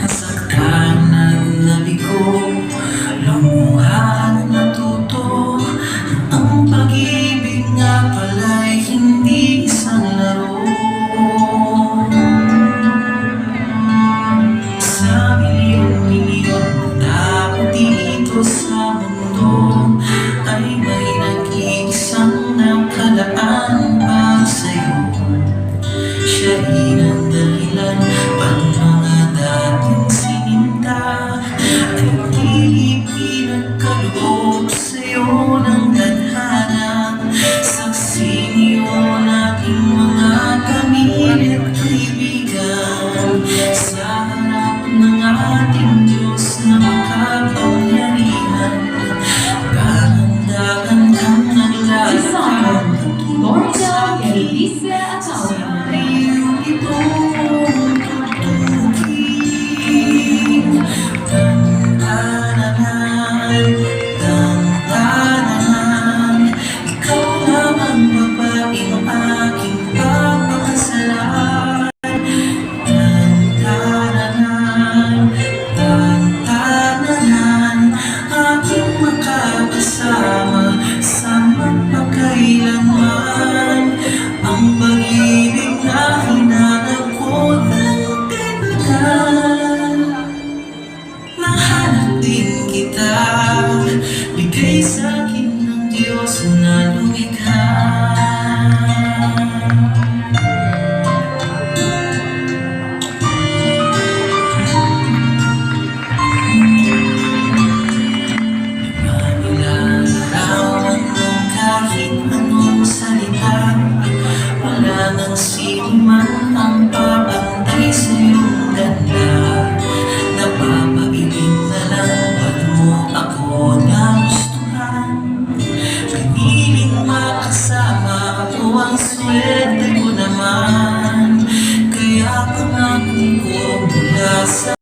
Nasaktan at nabigo, lumuha at natuto. Ang pag-ibig nga pala'y hindi isang laro. Sa milyon-milyon na tao dito sa mundo ay may nag-iisang nakalaan para sa'yo. Siya rin ang dahilan pag mga dating sininta ay di pinagkaloob sa'yo ng tadhana. Saksi niyo nating mga pamilya at kaibigan sa harap ng ating Diyos na makapangyarihan. Dahan-dahan kang naglalakad tungo sa akin. Ikaw lamang babaeng aking papakasalan. Tantananan, aking makakasama sa magpakailanman. Ang pag-ibig na hinanap ko ng kaibigan. Nahanap din kita, bigay sa'kin ng Diyos na lumikha. Manilarawan ng kahit anong salita, wala nang sino man ang papantay sa iyong ganda. Napapabiling na lang pag mo ako nagustuhan. Piniling makasama ako, ang swerte ko naman. Kaya pangako ko mula sa